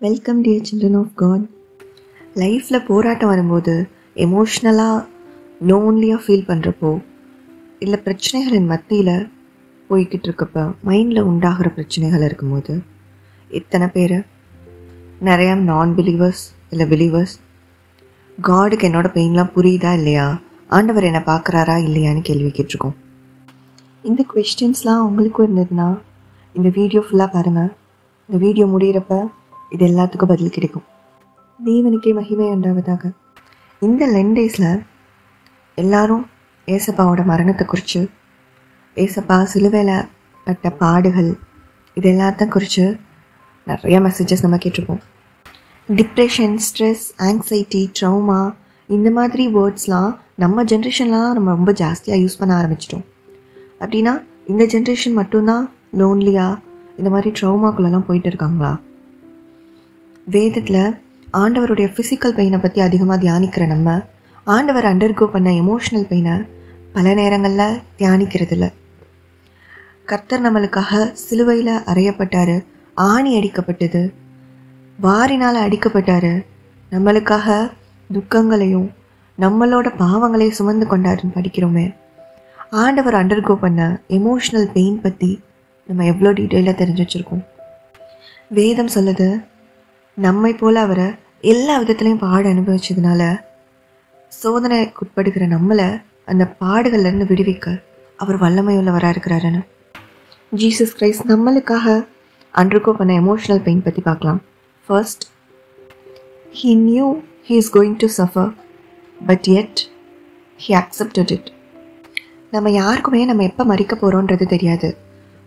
Welcome dear children of God. லைஃப்பில் போராட்டம் வரும்போது எமோஷ்னலாக லோன்லியாக ஃபீல் பண்ணுறப்போ இல்லை பிரச்சனைகளின் மத்தியில் போய்கிட்டு இருக்கப்போ மைண்டில் உண்டாகிற பிரச்சனைகள் இருக்கும்போது இத்தனை பேர் நிறையா நான் பிலீவர்ஸ் இல்லை பிலீவர்ஸ் காடுக்கு என்னோடய பெயின்லாம் புரியுதா இல்லையா, ஆண்டவர் என்னை பார்க்குறாரா இல்லையான்னு கேள்வி கேட்டிருக்கோம். இந்த கொஸ்டின்ஸ்லாம் உங்களுக்கும் இருந்ததுன்னா இந்த வீடியோ ஃபுல்லாக பாருங்கள். இந்த வீடியோ முடிகிறப்ப இது எல்லாத்துக்கும் பதில் கிடைக்கும். தேவனுக்கே மகிமை உண்டாவதாக. இந்த 10 டேஸில் எல்லாரும் ஏசப்பாவோட மரணத்தை குறித்து, ஏசப்பா சிலுவையில் பட்ட பாடுகள், இது எல்லாத்தையும் குறித்து நிறைய மெசேஜஸ் நம்ம கேட்டிருப்போம். டிப்ரெஷன், ஸ்ட்ரெஸ், ஆங்ஸைட்டி, ட்ரௌமா, இந்த மாதிரி வேர்ட்ஸ்லாம் நம்ம ஜென்ரேஷன்லாம் நம்ம ரொம்ப ஜாஸ்தியாக யூஸ் பண்ண ஆரம்பிச்சிட்டோம். அப்படின்னா இந்த ஜென்ரேஷன் மட்டும்தான் லோன்லியாக இந்த மாதிரி ட்ரௌமாக்குள்ளெல்லாம் போயிட்டு இருக்காங்களா? வேதத்தில் ஆண்டவருடைய ஃபிசிக்கல் பெயினை பற்றி அதிகமாக தியானிக்கிற நம்ம ஆண்டவர் அண்டர்கோ பண்ண எமோஷ்னல் பெயினை பல நேரங்களில் தியானிக்கிறது இல்லை. கர்த்தர் நம்மளுக்காக சிலுவையில் அறையப்பட்டார், ஆணி அடிக்கப்பட்டது, வாரினால் அடிக்கப்பட்டார், நம்மளுக்காக துக்கங்களையும் நம்மளோட பாவங்களையும் சுமந்து கொண்டாருன்னு படிக்கிறோமே. ஆண்டவர் அண்டர்கோ பண்ண எமோஷ்னல் பெயின் பற்றி நம்ம எவ்வளோ டீட்டெயிலாக தெரிஞ்சு வச்சுருக்கோம். வேதம் சொல்லுது, நம்மை போல் அவரை எல்லா விதத்துலையும் பாடு அனுபவிச்சதுனால சோதனைக்குட்படுகிற நம்மளை அந்த பாடுகள்லேருந்து விடுவிக்க அவர் வல்லமையுள்ளவராக இருக்கிறாருன்னு. ஜீசஸ் கிரைஸ்ட் நம்மளுக்காக அண்டர்கோ பண்ண எமோஷ்னல் பெயின் பற்றி பார்க்கலாம். First, he knew he is going to suffer but yet he accepted it. நம்ம யாருக்குமே நம்ம எப்போ மறிக்க போகிறோன்றது தெரியாது,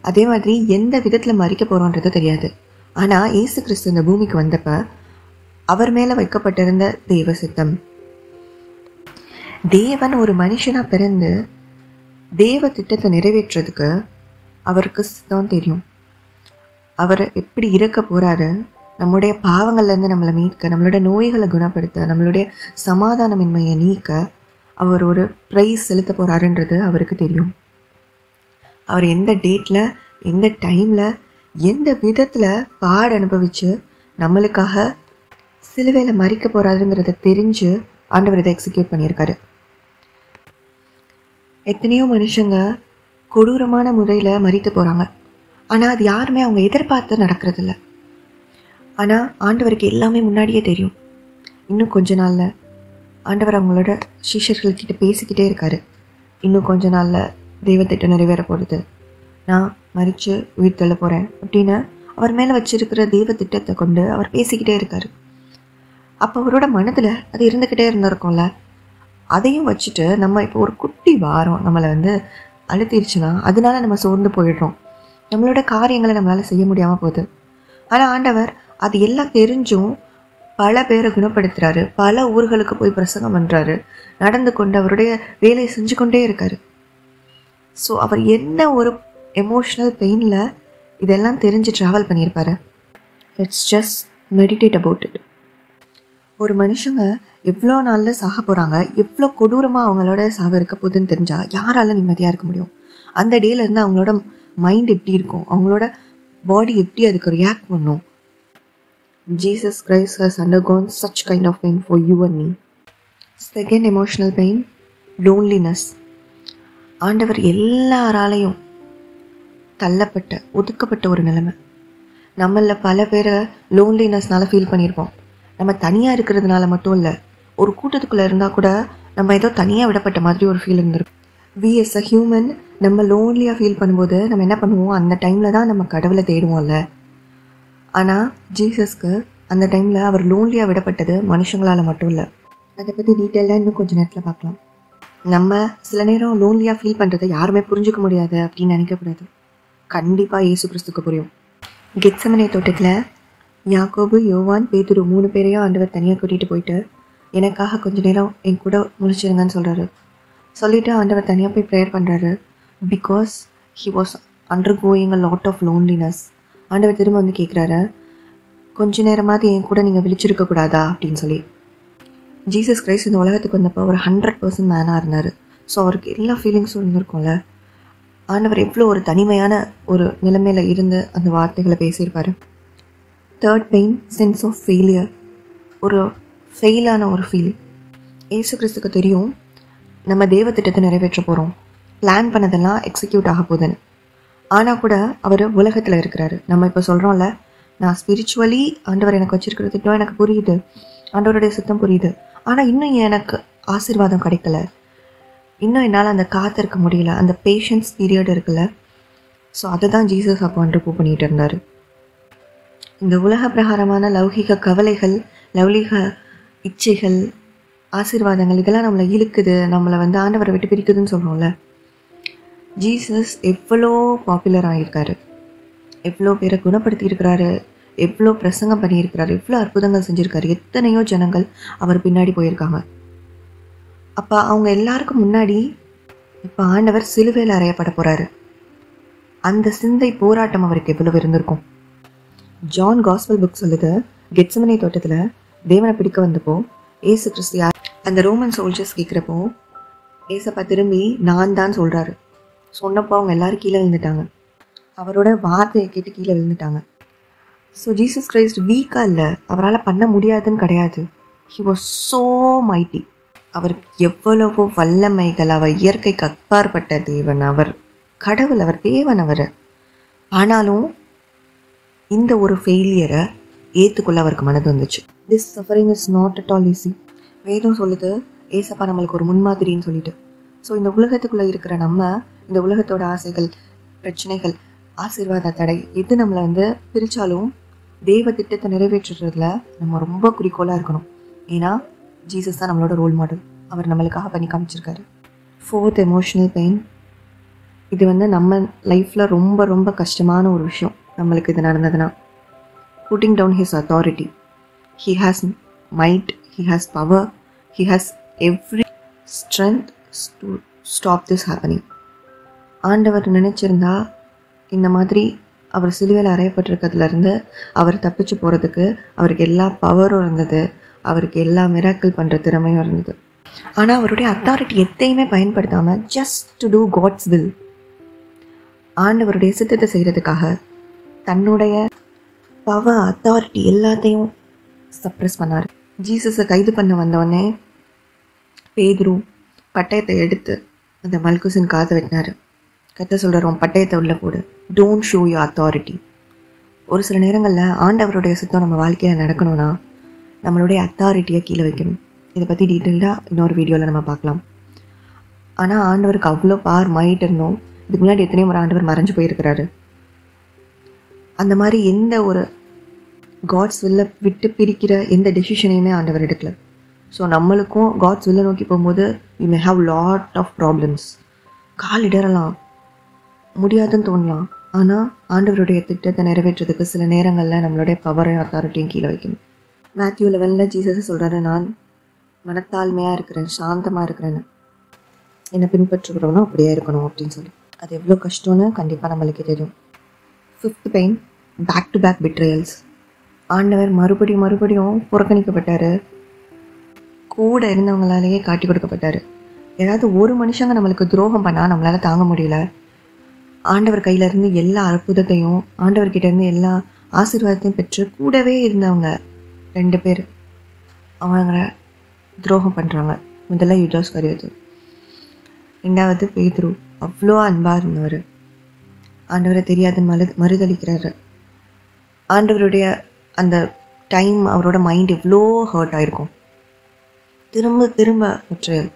அதே மாதிரி எந்த விதத்தில் மறிக்க போகிறோன்றது தெரியாது. ஆனால் இயேசு கிறிஸ்து இந்த பூமிக்கு வந்தப்ப அவர் மேலே வைக்கப்பட்டிருந்த தெய்வ சித்தம், தேவன் ஒரு மனுஷனாக பிறந்து தேவ திட்டத்தை நிறைவேற்றுறதுக்கு அவருக்கு சித்தம் தெரியும். அவர் எப்படி இருக்க போகிறாரு, நம்முடைய பாவங்கள்லேருந்து நம்மளை மீட்க, நம்மளோட நோய்களை குணப்படுத்த, நம்மளுடைய சமாதானமின்மையை நீக்க அவர் ஒரு ப்ரைஸ் செலுத்த போகிறாருன்றது அவருக்கு தெரியும். அவர் எந்த டேட்டில், எந்த டைமில், எந்த விதத்தில் பாடு அனுபவித்து நம்மளுக்காக சிலுவையில் மறிக்க போகிறாருங்கிறத தெரிஞ்சு ஆண்டவர் இதை எக்ஸிக்யூட் பண்ணியிருக்காரு. எத்தனையோ மனுஷங்க கொடூரமான முறையில் மறித்து போகிறாங்க, ஆனால் அது யாருமே அவங்க எதிர்பார்த்து நடக்கிறதில்ல. ஆனால் ஆண்டவருக்கு எல்லாமே முன்னாடியே தெரியும். இன்னும் கொஞ்ச நாளில் ஆண்டவர் அவங்களோட சிஷ்யர்கள்கிட்ட பேசிக்கிட்டே இருக்காரு. இன்னும் கொஞ்ச நாளில் தெய்வத்திட்டம் நிறைவேற போடுது, நான் மறித்து உயிர் தள்ள போகிறேன் அப்படின்னு அவர் மேலே வச்சிருக்கிற தெய்வ திட்டத்தை கொண்டு அவர் பேசிக்கிட்டே இருக்கார். அப்போ அவரோட மனதில் அது இருந்துக்கிட்டே இருந்திருக்கோம்ல, அதையும் வச்சுட்டு நம்ம இப்போ ஒரு குட்டி வாரம் நம்மளை அழுத்திடுச்சுன்னா அதனால நம்ம சோர்ந்து போயிடுறோம், நம்மளோட காரியங்களை நம்மளால் செய்ய முடியாமல் போகுது. ஆனால் ஆண்டவர் அது எல்லாம் தெரிஞ்சும் பல பேரை குணப்படுத்துகிறாரு, பல ஊர்களுக்கு போய் பிரசங்கம் பண்ணுறாரு, நடந்து கொண்டு அவருடைய வேலையை செஞ்சு கொண்டே இருக்காரு. ஸோ அவர் என்ன ஒரு எமோஷ்னல் பெயினில் இதெல்லாம் தெரிஞ்சு ட்ராவல் பண்ணியிருப்பாரு. Let's just meditate about it. ஒரு மனுஷங்க எவ்வளோ நாளில் சாக போகிறாங்க, எவ்வளோ கொடூரமாக அவங்களோட சாக இருக்க போகுதுன்னு தெரிஞ்சால் யாரால நிம்மதியாக இருக்க முடியும்? அந்த டேலேருந்து அவங்களோட மைண்ட் எப்படி இருக்கும், அவங்களோட பாடி எப்படி அதுக்கு ரியாக்ட் பண்ணும்? Jesus Christ has undergone such kind of pain for you and me. Second emotional pain, loneliness. ஆண்டவர் எல்லாராலையும் தள்ளப்பட்ட, ஒதுக்கப்பட்ட ஒரு நிலைமை. நம்மள பல பேரை லோன்லினஸ்னால ஃபீல் பண்ணியிருப்போம். நம்ம தனியாக இருக்கிறதுனால மட்டும் இல்லை, ஒரு கூட்டத்துக்குள்ளே இருந்தால் கூட நம்ம ஏதோ தனியாக விடப்பட்ட மாதிரி ஒரு ஃபீல் இருந்திருக்கும். வி எஸ் அ ஹியூமன் நம்ம லோன்லியாக ஃபீல் பண்ணும்போது நம்ம என்ன பண்ணுவோம், அந்த டைமில் தான் நம்ம கடவுளை தேடுவோம்ல. ஆனால் ஜீசஸ்க்கு அந்த டைமில் அவர் லோன்லியாக விடப்பட்டது மனுஷங்களால் மட்டும் இல்லை. அதை பற்றி டீட்டெயிலாக இன்னும் கொஞ்சம் நேரத்தில் பார்க்கலாம். நம்ம சில நேரம் லோன்லியாக ஃபீல் பண்ணுறதை யாருமே புரிஞ்சிக்க முடியாது அப்படின்னு நினைக்கக்கூடாது. கண்டிப்பாக இயேசு கிறிஸ்துக்கு புரியும். கெத்செமனே தோட்டத்தில் யாக்கோபு, யோவான், பேதுரு 3 பேரையும் ஆண்டவர் தனியாக கூட்டிகிட்டு போயிட்டு எனக்காக கொஞ்சம் நேரம் என் கூட முழிச்சிருங்கன்னு சொல்கிறாரு. சொல்லிவிட்டு ஆண்டவர் தனியாக போய் ப்ரேயர் பண்ணுறாரு. Because he was undergoing a lot of loneliness. ஆண்டவர் திரும்ப கேட்குறாரு, கொஞ்ச நேரமாவது என் கூட நீங்கள் விழிச்சிருக்கக்கூடாதா அப்படின்னு சொல்லி. ஜீசஸ் கிரைஸ்ட் இந்த உலகத்துக்கு வந்தப்போ ஒரு 100% மேனாக இருந்தார். ஸோ அவருக்கு எல்லா ஃபீலிங்ஸும் இருந்திருக்கும்ல. ஆண்டவர் எவ்வளோ ஒரு தனிமையான ஒரு நிலைமையில் இருந்து அந்த வார்த்தைகளை பேசியிருப்பார். Third pain, sense of failure. ஒரு ஃபெயிலான ஒரு ஃபீல். இயேசு கிறிஸ்துக்கு தெரியும் நம்ம தேவ திட்டத்தை நிறைவேற்ற போகிறோம், பிளான் பண்ணதெல்லாம் எக்ஸிக்யூட் ஆக போகுதுன்னு. ஆனால் கூட அவர் உலகத்தில் இருக்கிறாரு. நம்ம இப்போ சொல்கிறோம்ல, நான் ஸ்பிரிச்சுவலி ஆண்டவர் எனக்கு வச்சிருக்கிற திட்டம் எனக்கு புரியுது, ஆண்டவருடைய சித்தம் புரியுது, ஆனால் இன்னும் எனக்கு ஆசீர்வாதம் கிடைக்கல, இன்னும் என்னால் அந்த காத்திருக்க முடியல, அந்த பேஷன்ஸ் பீரியட் இருக்குல்ல. ஸோ அதை தான் ஜீசஸ் அப்போ ப்ரூவ் பண்ணிகிட்டு இருந்தார். இந்த உலக பிரகாரமான லௌகிக கவலைகள், லௌகிக இச்சைகள், ஆசீர்வாதங்கள் இதெல்லாம் நம்மளை இழுக்குது, நம்மளை ஆண்டவரை விட்டு பிரிக்குதுன்னு சொல்கிறோம்ல. ஜீசஸ் எவ்வளோ பாப்புலர் ஆகியிருக்காரு, எவ்வளோ பேரை குணப்படுத்தியிருக்கிறாரு, எவ்வளோ பிரசங்கம் பண்ணியிருக்கிறாரு, எவ்வளோ அற்புதங்கள் செஞ்சுருக்காரு, எத்தனையோ ஜனங்கள் அவர் பின்னாடி போயிருக்காங்க. அப்போ அவங்க எல்லாருக்கும் முன்னாடி இப்போ ஆண்டவர் சிலுவையில் அறையப்பட போகிறாரு. அந்த சிந்தை போராட்டம் அவருக்கு எவ்வளவு இருந்திருக்கும். ஜான் காஸ்பல் புக் சொல்லுது, கெத்செமனே தோட்டத்தில் தேவனை பிடிக்க வந்தப்போ ஏசு கிறிஸ்து யார் அந்த ரோமன் சோல்ஜர்ஸ் கேட்குறப்போ ஏசப்பா திரும்பி நான் தான் சொல்கிறாரு. சொன்னப்போ அவங்க எல்லாரும் கீழே விழுந்துட்டாங்க, அவரோட வார்த்தையை கேட்டு கீழே விழுந்துட்டாங்க. ஸோ ஜீசஸ் கிரைஸ்ட் வீக்காக இல்லை, அவரால் பண்ண முடியாதுன்னு கிடையாது. He was so mighty. அவர் எவ்வளவோ வல்லமைகள், அவர் இயற்கைக்கு அப்பாற்பட்ட தேவன், அவர் கடவுள், அவர் தேவன் அவர். ஆனாலும் இந்த ஒரு ஃபெயிலியரை ஏற்றுக்கொள்ள அவருக்கு மனது வந்துச்சு. This suffering is not at all easy. வேதம் சொல்லுது ஏசப்பா நம்மளுக்கு ஒரு முன்மாதிரின்னு சொல்லிட்டு. ஸோ இந்த உலகத்துக்குள்ளே இருக்கிற நம்ம, இந்த உலகத்தோட ஆசைகள், பிரச்சனைகள், ஆசீர்வாத தடை எது நம்மளை பிரித்தாலும் தேவ திட்டத்தை நிறைவேற்றுறதுல நம்ம ரொம்ப குறிக்கோளாக இருக்கணும். ஏன்னா ஜீசஸ் தான் நம்மளோட ரோல் மாடல், அவர் நம்மளுக்காக பண்ணி காமிச்சிருக்காரு. Fourth, emotional pain. இது நம்ம லைஃப்பில் ரொம்ப ரொம்ப கஷ்டமான ஒரு விஷயம். நம்மளுக்கு இது நடந்ததுன்னா putting down his authority. He has might, he has power, he has every strength to stop this happening. ஆண்டவர் நினச்சிருந்தா இந்த மாதிரி அவர் சிலுவையில் அறையப்பட்டிருக்கிறதுலேருந்து அவர் தப்பிச்சு போகிறதுக்கு அவருக்கு எல்லா பவரும் இருந்தது, அவருக்கு எல்லா மிராக்கிள் பண்ணுற திறமையும் இருந்தது. ஆனால் அவருடைய அத்தாரிட்டி எத்தையுமே பயன்படுத்தாமல் just to do God's will, ஆண்டவருடைய சித்தத்தை செய்கிறதுக்காக தன்னுடைய பவர், அத்தாரிட்டி எல்லாத்தையும் சப்ரெஸ் பண்ணார். ஜீசஸை கைது பண்ண வந்தவொடனே பேதுரு பட்டயத்தை எடுத்து அந்த மல்குசின் காதை வெட்டினார். கத்த சொல்கிறோம், பட்டயத்தை உள்ள போடு, டோன்ட் ஷோ யூ அத்தாரிட்டி. ஒரு சில நேரங்களில் ஆண்டவருடைய சித்தம் நம்ம வாழ்க்கையில் நடக்கணும்னா நம்மளுடைய அத்தாரிட்டியை கீழே வைக்கணும். இதை பற்றி டீட்டெயில்டாக இன்னொரு வீடியோவில் நம்ம பார்க்கலாம். ஆனால் ஆண்டவருக்கு அவ்வளோ பார் மைட் இருந்தோம். இதுக்கு முன்னாடி எத்தனையோ முறை ஆண்டவர் மறைஞ்சு போயிருக்கிறாரு. அந்த மாதிரி எந்த ஒரு காட்ஸ் வில்லை விட்டு பிரிக்கிற எந்த டெசிஷனையுமே ஆண்டவர் எடுக்கல. ஸோ நம்மளுக்கும் காட்ஸ் வில்லை நோக்கி போகும்போது we may have lot of problems. கால் இடறலாம், முடியாதுன்னு தோணலாம். ஆனால் ஆண்டவருடைய திட்டத்தை நிறைவேற்றதுக்கு சில நேரங்களில் நம்மளுடைய பவரையும் அத்தாரிட்டியும் கீழே வைக்கணும். மேத்யூ 11 ஜீசஸ் சொல்கிறாரு, நான் மனத்தாழ்மையாக இருக்கிறேன், சாந்தமாக இருக்கிறேன்னு, என்னை பின்பற்றுகிறவனும் அப்படியே இருக்கணும் அப்படின்னு சொல்லி. அது எவ்வளோ கஷ்டம்னு கண்டிப்பாக நம்மளுக்கே தெரியும். Fifth pain, back to back betrayals. ஆண்டவர் மறுபடியும் புறக்கணிக்கப்பட்டார், கூட இருந்தவங்களாலேயே காட்டி கொடுக்கப்பட்டார். ஏதாவது ஒரு மனுஷங்க நம்மளுக்கு துரோகம் பண்ணால் நம்மளால் தாங்க முடியல. ஆண்டவர் கையிலேருந்து எல்லா அற்புதத்தையும், ஆண்டவர்கிட்டேருந்து எல்லா ஆசீர்வாதத்தையும் பெற்று கூடவே இருந்தவங்க 2 பேர் அவங்கள துரோகம் பண்ணுறாங்க. முதல்ல யூதாஸ் இஸ்காரியோத்து, 2வது பேதுரு. அவ்வளோ அன்பாக இருந்தவர் ஆண்டவரை தெரியாதுன்னு மறுதளிக்கிறாரு. ஆண்டவருடைய அந்த டைம் அவரோட மைண்ட் எவ்வளோ ஹர்ட் ஆகிருக்கும். திரும்ப திரும்ப பெட்ரேயல்.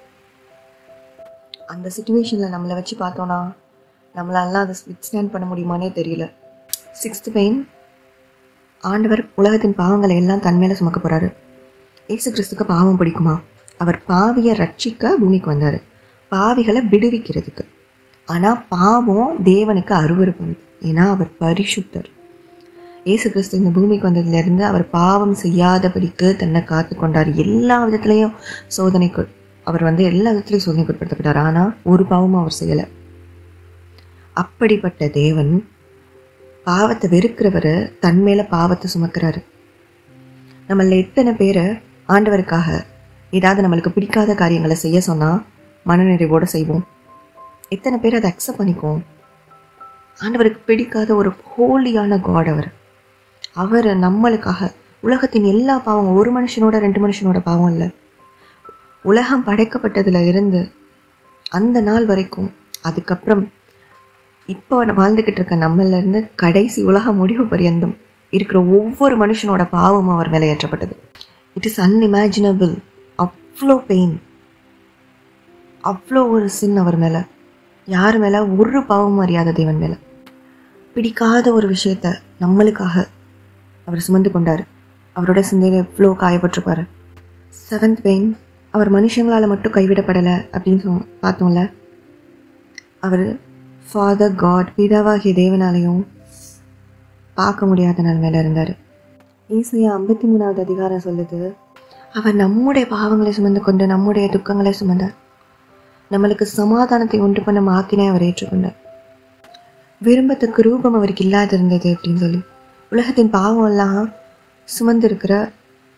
அந்த சுச்சுவேஷனில் நம்மளை வச்சு பார்த்தோன்னா நம்மளாலாம் அதை வித்ஸ்டாண்ட் பண்ண முடியுமானே தெரியல. 6th பெயின், ஆண்டவர் உலகத்தின் பாவங்களை எல்லாம் தன்மையில சுமக்க போகிறாரு. இயேசு கிறிஸ்துக்கு பாவம் பிடிக்குமா? அவர் பாவியை ரட்சிக்க பூமிக்கு வந்தார், பாவிகளை விடுவிக்கிறதுக்கு. ஆனால் பாவம் தேவனுக்கு அருவருப்பானது, ஏன்னா அவர் பரிசுத்தர். இயேசு கிறிஸ்து இந்த பூமிக்கு வந்ததுலேருந்து அவர் பாவம் செய்யாதபடிக்கு தன்னை காத்து கொண்டார். எல்லா விதத்துலேயும் சோதனைக்கு அவர் எல்லா விதத்துலையும் சோதனைக்கு உட்படுத்தப்பட்டார். ஆனால் ஒரு பாவமும் அவர் செய்யலை. அப்படிப்பட்ட தேவன் பாவத்தை வெறுக்கிறவர் தன் மேலே பாவத்தை சுமக்கிறாரு. நம்மள எத்தனை பேரை ஆண்டவருக்காக ஏதாவது நம்மளுக்கு பிடிக்காத காரியங்களை செய்ய சொன்னால் மனநிறைவோடு செய்வோம்? எத்தனை பேர் அதை அக்செப்ட் பண்ணிக்குவோம்? ஆண்டவருக்கு பிடிக்காத ஒரு ஹோலியான காட் அவர். அவர் நம்மளுக்காக உலகத்தின் எல்லா பாவம், ஒரு மனுஷனோட 2 மனுஷனோட பாவம் இல்லை, உலகம் படைக்கப்பட்டதுல இருந்து அந்த நாள் வரைக்கும், அதுக்கப்புறம் இப்போ வாழ்ந்துக்கிட்டு இருக்க நம்மள இருந்து கடைசி உலக முடிவு பரியந்தம் இருக்கிற ஒவ்வொரு மனுஷனோட பாவமும் அவர் மேலே ஏற்றப்பட்டது. It is unimaginable. அவ்வளோ பெயின், அவ்வளோ ஒரு சின் அவர் மேலே. யார் மேலே? ஒரு பாவமும் அறியாத தேவன் மேலே. பிடிக்காத ஒரு விஷயத்த நம்மளுக்காக அவர் சுமந்து கொண்டார். அவரோட சிந்தையில் எவ்வளோ காயப்பட்டிருப்பார். 7th பெயின், அவர் மனுஷங்களால் மட்டும் கைவிடப்படலை அப்படின்னு பார்த்தோம்ல. அவர் ஃபாதர் காட், பிதாவாகிய தேவனாலையும் பார்க்க முடியாத நிலைமையில இருந்தார். ஏசாயா 53வது அதிகாரம் சொல்லுது, அவர் நம்முடைய பாவங்களை சுமந்து கொண்டு நம்முடைய துக்கங்களை சுமந்தார், நம்மளுக்கு சமாதானத்தை உண்டு பண்ண ஆக்கினை அவர் ஏற்றுக்கொண்டார். விரும்பத்தக்க ரூபம் அவருக்கு இல்லாது இருந்தது அப்படின்னு சொல்லி உலகத்தின் பாவம் எல்லாம் சுமந்திருக்கிற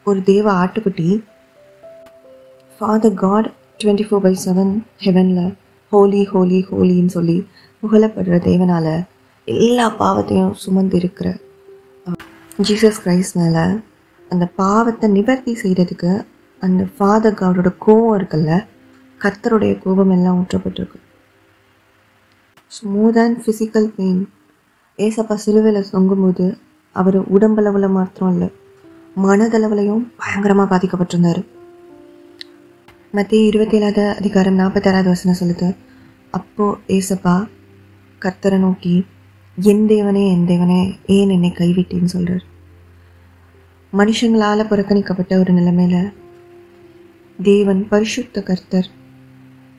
ஒரு தேவ ஆட்டுக்குட்டி ஃபாதர் காட் 24/7 ஹெவனில் ஹோலி ஹோலி ஹோலின்னு சொல்லி புகழப்படுற தேவனால எல்லா பாவத்தையும் சுமந்து இருக்கிற ஜீசஸ் கிரைஸ்ட் மேலே அந்த பாவத்தை நிவர்த்தி செய்கிறதுக்கு அந்த ஃபாதர் காடோட கோபம் இருக்குல்ல, கர்த்தருடைய கோபம் எல்லாம் ஊற்றப்பட்டிருக்கு. ஸோ மோர் தேன் ஃபிசிக்கல் பெயின், ஏசப்பா சிலுவையில் தொங்கும்போது அவர் உடம்பளவில் மாத்திரம் இல்லை, மனதளவுலையும் பயங்கரமாக பாதிக்கப்பட்டிருந்தார். மத்திய 27வது அதிகாரம் 46வது வசனம் சொல்லுது, அப்போது ஏசப்பா கர்த்தரை நோக்கி, என் தேவனே ஏன் என்னை கைவிட்டேன்னு சொல்கிறார். மனுஷங்களால் புறக்கணிக்கப்பட்ட ஒரு நிலைமையில தேவன் பரிசுத்த கர்த்தர்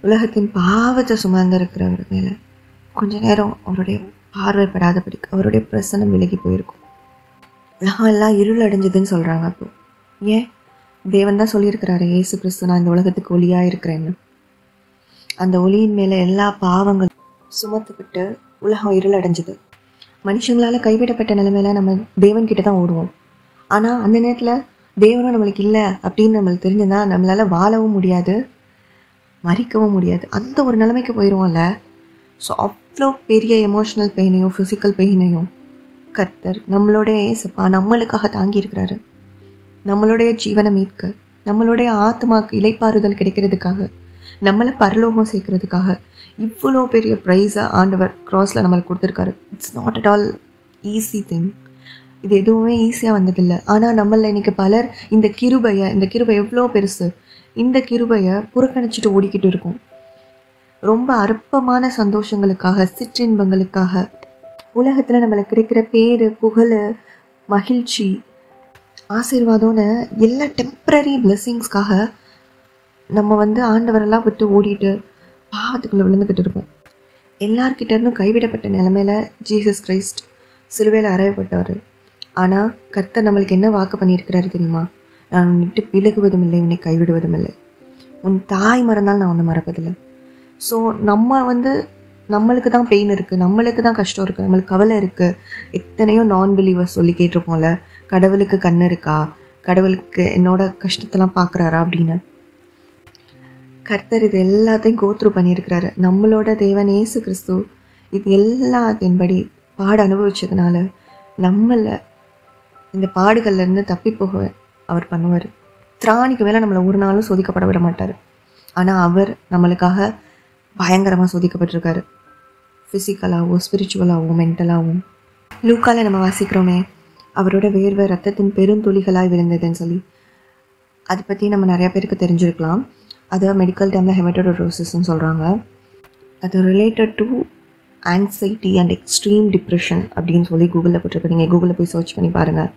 உலகத்தின் பாவத்தை சுமந்திருக்கிறவர் மேலே கொஞ்ச நேரம் அவருடைய பார்வைப்படாதபடிக்கு அவருடைய பிரசனம் விலகி போயிருக்கும். உலகம் எல்லாம் இருள் அடைஞ்சதுன்னு சொல்கிறாங்க. அப்போ ஏன்? தேவன் தான் சொல்லியிருக்கிறாரு, இயேசு கிறிஸ்து நான் இந்த உலகத்துக்கு ஒளியாக இருக்கிறேன்னு. அந்த ஒளியின் மேலே எல்லா பாவங்களும் சுமத்துக்கிட்டு உலகம் இருள் அடைஞ்சது. மனுஷங்களால் கைவிடப்பட்ட நிலைமையில நம்ம தேவன்கிட்ட தான் ஓடுவோம். ஆனால் அந்த நேரத்தில் தேவனும் நம்மளுக்கு இல்லை அப்படின்னு நம்மளுக்கு தெரிஞ்சுன்னா நம்மளால் வாழவும் முடியாது, மறிக்கவும் முடியாது. அந்த ஒரு நிலைமைக்கு போயிடுவோம்ல. ஸோ அவ்வளோ பெரிய எமோஷ்னல் பெயினையும் ஃபிசிக்கல் பெயினையும் கர்த்தர் நம்மளுடைய ஏசப்பா நம்மளுக்காக தாங்கியிருக்கிறாரு. நம்மளுடைய ஜீவனை மீட்க, நம்மளுடைய ஆத்மாக்கு இளைப்பாறுதல் கிடைக்கிறதுக்காக, நம்மளை பரலோகம் சேர்க்கறதுக்காக இவ்வளோ பெரிய ப்ரைஸை ஆண்டவர் க்ராஸில் நம்மளுக்கு கொடுத்துருக்காரு. It's not at all easy thing. இது எதுவுமே ஈஸியாக வந்ததில்லை. ஆனால் நம்மள இன்றைக்கி பலர் இந்த கிருபை எவ்வளோ பெருசு, இந்த கிருபையை புறக்கணிச்சிட்டு ஓடிக்கிட்டு இருக்கும். ரொம்ப அற்பமான சந்தோஷங்களுக்காக, சிற்றின்பங்களுக்காக, உலகத்தில் நம்மளுக்கு கிடைக்கிற பேர், புகழ், மகிழ்ச்சி, ஆசீர்வாதம்னு எல்லா டெம்ப்ரரி பிளெஸ்ஸிங்ஸ்க்காக நம்ம ஆண்டவரெல்லாம் விட்டு ஓடிட்டு பாவத்துக்குள்ளே விழுந்துக்கிட்டு இருப்போம். எல்லார்கிட்ட இருந்தும் கைவிடப்பட்ட நிலைமையில ஜீசஸ் கிரைஸ்ட் சிலுவையில் அறையப்பட்டவர். ஆனால் கர்த்தர் நம்மளுக்கு என்ன வாக்கு பண்ணியிருக்கிறாரு தெரியுமா? நான் உன்னிட்டு விலகுவதும் இல்லை, உன்னை கைவிடுவதும் இல்லை, உன் தாய் மறந்தால் நான் ஒன்று மறப்பதில்லை. ஸோ நம்மளுக்கு தான் பெயின் இருக்குது, நம்மளுக்கு தான் கஷ்டம் இருக்குது, நம்மளுக்கு கவலை இருக்குது. எத்தனையோ நான் பிலீவர்ஸ் சொல்லி கேட்டிருப்போம்ல, கடவுளுக்கு கண்ணு இருக்கா, கடவுளுக்கு என்னோட கஷ்டத்தெல்லாம் பார்க்குறாரா அப்படின்னு. கர்த்தர் இது எல்லாத்தையும் கோத்ரூ பண்ணியிருக்கிறாரு. நம்மளோட தேவன் இயேசு கிறிஸ்து இது எல்லாத்தின்படி பாடு அனுபவிச்சதுனால நம்மளை இந்த பாடுகள்லேருந்து தப்பி போக அவர் பண்ணுவார். திராணிக்கு மேலே நம்மளை ஒரு நாளும் சோதிக்கப்பட விட மாட்டார். ஆனால் அவர் நம்மளுக்காக பயங்கரமாக சோதிக்கப்பட்டிருக்காரு, ஃபிசிக்கலாகவும் ஸ்பிரிச்சுவலாகவும் மென்டலாகவும். லூக்கால நம்ம வாசிக்கிறோமே, அவரோட வேர்வை ரத்தத்தின் பெருந்துளிகளாய் விழுந்ததுன்னு சொல்லி. அதை பற்றி நம்ம நிறையா பேருக்கு தெரிஞ்சிருக்கலாம். அதை மெடிக்கல் டைமில் ஹெமட்டோடோசிஸ்ன்னு சொல்கிறாங்க. அது related to anxiety and extreme depression அப்படின்னு சொல்லி கூகுளில் போட்டிருக்கு. நீங்கள் கூகுளில் போய் சர்ச் பண்ணி பாருங்கள்.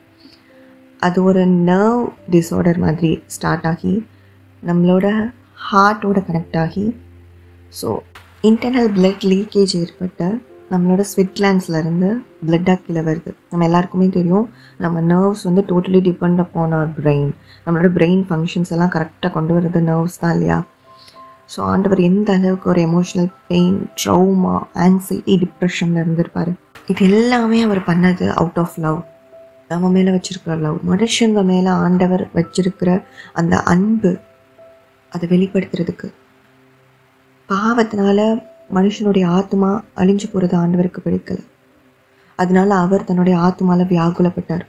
அது ஒரு நர்வ் டிஸார்டர் மாதிரி ஸ்டார்ட் ஆகி நம்மளோட ஹார்ட்டோட கனெக்ட் ஆகி, ஸோ இன்டர்னல் பிளட் லீக்கேஜ் ஏற்பட்ட நம்மளோட ஸ்வெட் கிளாண்ட்ஸ்லேருந்து பிளட்டாக கீழே வருது. நம்ம எல்லாருக்குமே தெரியும், நம்ம nerves totally depend upon our brain. நம்மளோட பிரெயின் ஃபங்க்ஷன்ஸ் எல்லாம் கரெக்டாக கொண்டு வர்றது நர்வ்ஸ் தான் இல்லையா? ஸோ ஆண்டவர் எந்த அளவுக்கு ஒரு எமோஷ்னல் பெயின், ட்ரௌமா, ஆங்ஸைட்டி, டிப்ரெஷனில் இருந்திருப்பார். இது எல்லாமே அவர் பண்ணது அவுட் ஆஃப் லவ். நம்ம மேலே வச்சுருக்கிற லவ், மனுஷங்க மேலே ஆண்டவர் வச்சிருக்கிற அந்த அன்பு, அதை வெளிப்படுத்துறதுக்கு. பாவத்தினால மனுஷனுடைய ஆத்மா அழிஞ்சு போகிறது ஆண்டவருக்கு பிடிக்கலை. அதனால அவர் தன்னுடைய ஆத்துமால வியாகுலப்பட்டார்.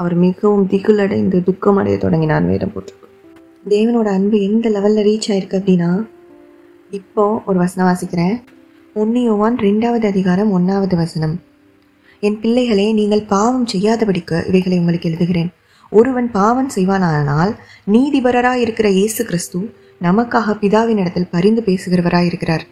அவர் மிகவும் திகிலடைந்து துக்கமடைய தொடங்கினார். வேதம் போட்டிருக்கு. தேவனோட அன்பு எந்த லெவலில் ரீச் ஆயிருக்கு அப்படின்னா, இப்போ ஒரு வசனம் வாசிக்கிறேன். 1 யோவான் 2வது அதிகாரம் 1வது வசனம். என் பிள்ளைகளே, நீங்கள் பாவம் செய்யாதபடிக்கு இவைகளை உங்களுக்கு எழுதுகிறேன். ஒருவன் பாவம் செய்வானானால் நீதிபரராய் இருக்கிற இயேசு கிறிஸ்து நமக்காக பிதாவின் இடத்தில் பரிந்து பேசுகிறவராய் இருக்கிறார்.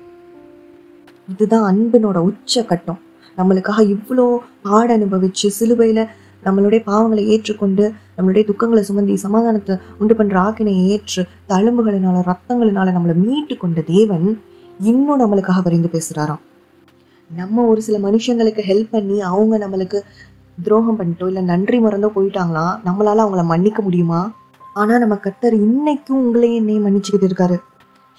இதுதான் அன்பினோட உச்ச கட்டம். நம்மளுக்காக இவ்வளோ பாட அனுபவிச்சு சிலுவையில் நம்மளுடைய பாவங்களை ஏற்றுக்கொண்டு நம்மளுடைய துக்கங்களை சுமந்தி சமாதானத்தை உண்டு பண்ணுற ஆக்கினையை ஏற்று தழும்புகளினால ரத்தங்களினால நம்மளை மீட்டு கொண்ட தேவன் இன்னும் நம்மளுக்காக பரிந்து பேசுகிறாராம். நம்ம ஒரு சில மனுஷங்களுக்கு ஹெல்ப் பண்ணி அவங்க நம்மளுக்கு துரோகம் பண்ணிட்டோ இல்லை நன்றி மறந்தோ போயிட்டாங்களா, நம்மளால அவங்கள மன்னிக்க முடியுமா? ஆனால் நம்ம கர்த்தர் இன்னைக்கும் உங்களையும் என்னையும் மன்னிச்சுக்கிட்டு இருக்காரு.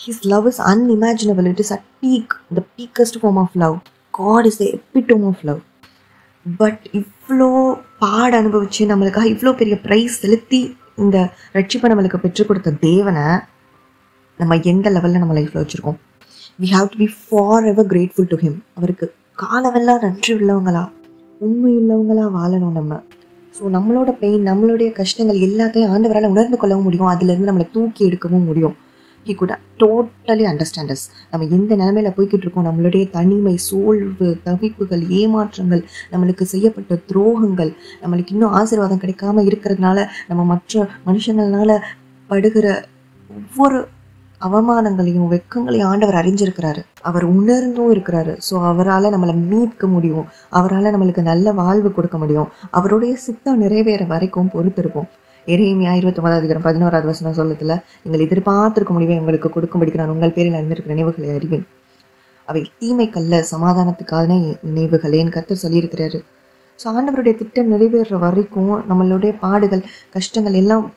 His love is unimaginable. It is at peak, the peakest form of love. God is the epitome of love. But இவ்வளோ பாட அனுபவிச்சு நம்மளுக்காக இவ்வளோ பெரிய ப்ரைஸ் செலுத்தி இந்த ரட்சிப்பை நம்மளுக்கு பெற்றுக் கொடுத்த தேவனை நம்ம எந்த லெவலில் நம்ம லைஃப்பில் வச்சுருக்கோம்? We have to be forever grateful to him. அவருக்கு காலமெல்லாம் நன்றி உள்ளவங்களா உண்மையுள்ளவங்களா வாழணும் நம்ம. ஸோ நம்மளோட பெயின் நம்மளுடைய கஷ்டங்கள் எல்லாத்தையும் ஆண்டவரால் உணர்ந்து கொள்ளவும் முடியும். அதுலேருந்து நம்மளை தூக்கி எடுக்கவும் முடியும். He could totally understand us. நம்ம எந்த நிலைமையில போய்கிட்டு இருக்கோம், நம்மளுடைய தனிமை, சோழ்வு, தவிப்புகள், ஏமாற்றங்கள், நம்மளுக்கு செய்யப்பட்ட துரோகங்கள், நம்மளுக்கு இன்னும் ஆசீர்வாதம் கிடைக்காம இருக்கிறதுனால நம்ம மற்ற மனுஷங்களால படுகிற ஒவ்வொரு அவமானங்களையும் வெக்கங்களையும் ஆண்டவர் அறிஞ்சிருக்கிறாரு. அவர் உணர்ந்தும் இருக்கிறாரு. ஸோ அவரால் நம்மளை மீட்க முடியும். அவரால் நம்மளுக்கு நல்ல வாழ்வு கொடுக்க முடியும். அவருடைய சித்தம் நிறைவேற வரைக்கும் பொறுத்திருப்போம். எரேமியா 29வது அதிகாரம் 11வது வசனம் சொல்லத்துல, நீங்கள் எதிர்பார்த்திருக்க முடிவை உங்களுக்கு கொடுக்கும்படிக்கு நான் உங்கள் பேரில் அறிந்திருக்கிற நினைவுகளை அறிவேன். அவை தீமைக்கல்ல சமாதானத்துக்கான நினைவுகளேன்னு கர்த்தர் சொல்லியிருக்கிறாரு. ஸோ ஆண்டவருடைய திட்டம் நிறைவேற வரைக்கும் நம்மளுடைய பாடுகள் கஷ்டங்கள் எல்லாம்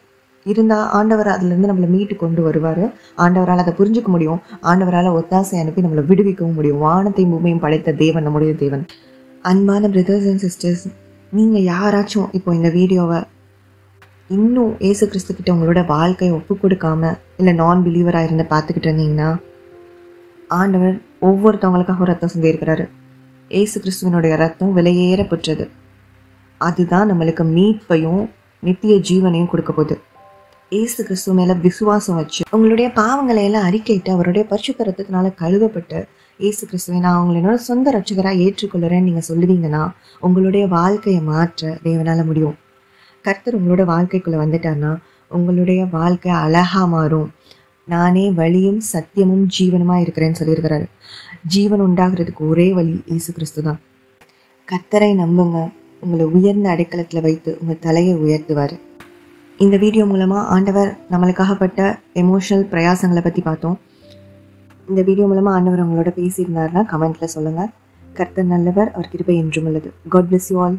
இருந்தால் ஆண்டவர் அதுலேருந்து நம்மளை மீட்டு கொண்டு வருவார். ஆண்டவரால் அதை புரிஞ்சுக்க முடியும். ஆண்டவரால் ஒத்தாசை அனுப்பி நம்மளை விடுவிக்கவும் முடியும். வானத்தையும் பூமியும் படைத்த தேவன் நம்முடைய தேவன். அன்பான பிரதர்ஸ் அண்ட் சிஸ்டர்ஸ், நீங்கள் யாராச்சும் இப்போ இந்த வீடியோவை இன்னும் ஏசு கிறிஸ்துக்கிட்ட உங்களோட வாழ்க்கையை ஒப்பு கொடுக்காம இல்லை நான் பிலீவராக இருந்து பார்த்துக்கிட்டு இருந்தீங்கன்னா, ஆண்டவர் ஒவ்வொருத்தவங்களுக்காக ரத்தம் சிந்தியிருக்கிறாரு. ஏசு கிறிஸ்துவனுடைய ரத்தம் விலையேற பெற்றது. அதுதான் நம்மளுக்கு மீட்பையும் நித்திய ஜீவனையும் கொடுக்க போகுது. ஏசு கிறிஸ்துவ மேலே விசுவாசம் வச்சு உங்களுடைய பாவங்களை எல்லாம் அறிக்கையிட்டு அவருடைய பரிசுத்த ரத்தத்தினால கழுவப்பட்டு ஏசு கிறிஸ்துவை நான் உங்களை என்னோட சொந்த ரட்சகராக ஏற்றுக்கொள்ளுறேன்னு நீங்கள் சொல்லுவீங்கன்னா உங்களுடைய வாழ்க்கையை மாற்ற தேவனால் முடியும். கர்த்தர் உங்களோட வாழ்க்கைக்குள்ளே வந்துட்டார்னா உங்களுடைய வாழ்க்கை அழகாக மாறும். நானே வழியும் சத்தியமும் ஜீவனுமாக இருக்கிறேன்னு சொல்லியிருக்கிறாரு. ஜீவன் உண்டாகிறதுக்கு ஒரே வழி இயேசு கிறிஸ்து தான். கர்த்தரை நம்புங்க. உங்களை உயர்ந்த அடைக்கலத்தில் வைத்து உங்கள் தலையை உயர்த்துவார். இந்த வீடியோ மூலமாக ஆண்டவர் நம்மளுக்காகப்பட்ட எமோஷனல் பிரயாசங்களை பற்றி பார்த்தோம். இந்த வீடியோ மூலமாக ஆண்டவர் அவங்களோட பேசியிருந்தாருன்னா கமெண்ட்டில் சொல்லுங்கள். கர்த்தர் நல்லவர், அவர் கிருபை என்றும் உள்ளது. God bless you all.